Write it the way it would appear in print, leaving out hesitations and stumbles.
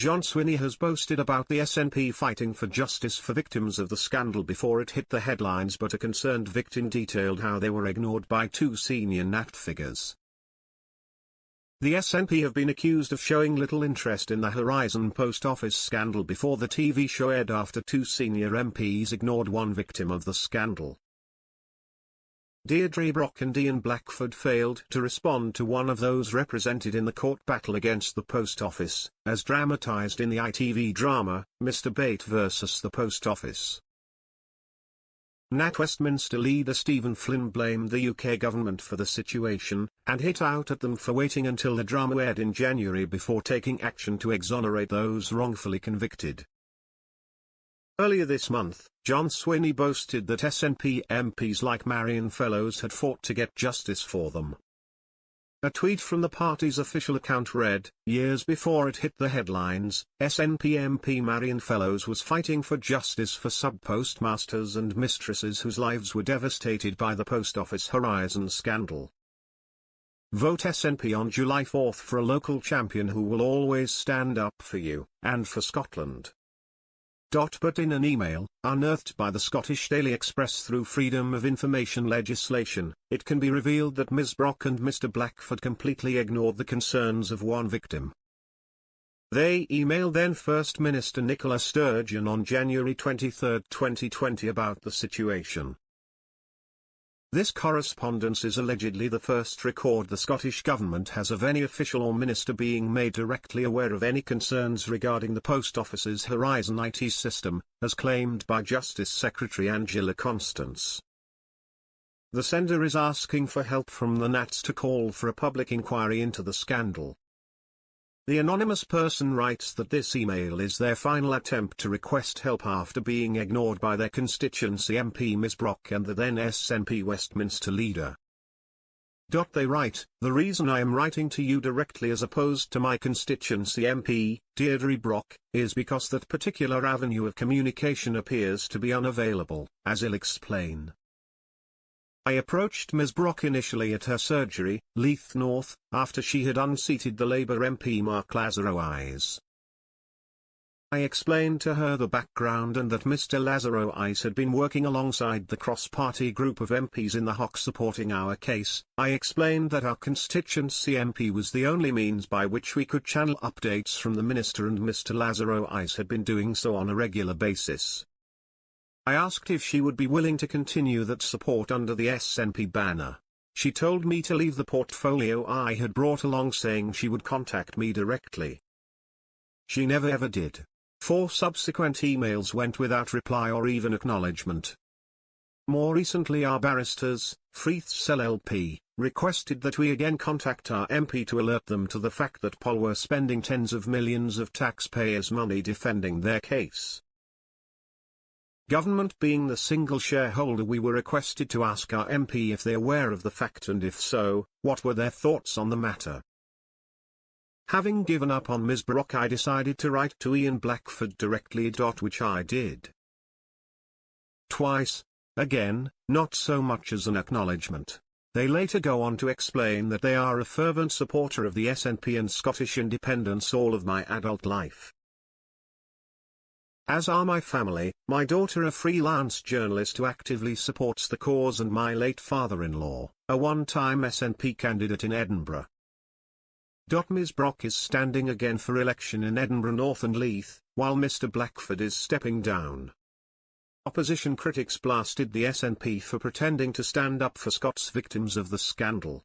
John Swinney has boasted about the SNP fighting for justice for victims of the scandal before it hit the headlines, but a concerned victim detailed how they were ignored by two senior NAT figures. The SNP have been accused of showing little interest in the Horizon post office scandal before the TV show aired after two senior MPs ignored one victim of the scandal. Deidre Brock and Ian Blackford failed to respond to one of those represented in the court battle against the post office, as dramatized in the ITV drama, Mr. Bate vs. the Post Office. NAT Westminster leader Stephen Flynn blamed the UK government for the situation, and hit out at them for waiting until the drama aired in January before taking action to exonerate those wrongfully convicted. Earlier this month, John Swinney boasted that SNP MPs like Marion fellows had fought to get justice for them. A tweet from the party's official account read, "Years before it hit the headlines, SNP MP Marion Fellows was fighting for justice for sub-postmasters and mistresses whose lives were devastated by the Post Office Horizon scandal. Vote SNP on July 4 for a local champion who will always stand up for you, and for Scotland." But in an email, unearthed by the Scottish Daily Express through Freedom of Information legislation, it can be revealed that Ms. Brock and Mr. Blackford completely ignored the concerns of one victim. They emailed then First Minister Nicola Sturgeon on January 23, 2020 about the situation. This correspondence is allegedly the first record the Scottish Government has of any official or minister being made directly aware of any concerns regarding the Post Office's Horizon IT system, as claimed by Justice Secretary Angela Constance. The sender is asking for help from the Nats to call for a public inquiry into the scandal. The anonymous person writes that this email is their final attempt to request help after being ignored by their constituency MP Ms. Brock and the then SNP Westminster leader. They write, "The reason I am writing to you directly as opposed to my constituency MP, Deidre Brock, is because that particular avenue of communication appears to be unavailable, as I'll explain. I approached Ms. Brock initially at her surgery, Leith North, after she had unseated the Labour MP Mark Lazarowice. I explained to her the background and that Mr. Lazarowice had been working alongside the cross-party group of MPs in the Hock supporting our case. I explained that our constituency MP was the only means by which we could channel updates from the Minister, and Mr. Lazarowice had been doing so on a regular basis. I asked if she would be willing to continue that support under the SNP banner. She told me to leave the portfolio I had brought along, saying she would contact me directly. She never ever did. 4 subsequent emails went without reply or even acknowledgement. More recently our barristers, VlCTlM, requested that we again contact our MP to alert them to the fact that POL were spending tens of millions of taxpayers' money defending their case. Government being the single shareholder, we were requested to ask our MP if they are aware of the fact, and if so, what were their thoughts on the matter. Having given up on Ms. Brock, I decided to write to Ian Blackford directly, which I did. Twice. Again, not so much as an acknowledgement. They later go on to explain that they are a fervent supporter of the SNP and Scottish independence all of my adult life. As are my family, my daughter a freelance journalist who actively supports the cause, and my late father-in-law, a one-time SNP candidate in Edinburgh. Ms. Brock is standing again for election in Edinburgh North and Leith, while Mr. Blackford is stepping down. Opposition critics blasted the SNP for pretending to stand up for Scots victims of the scandal.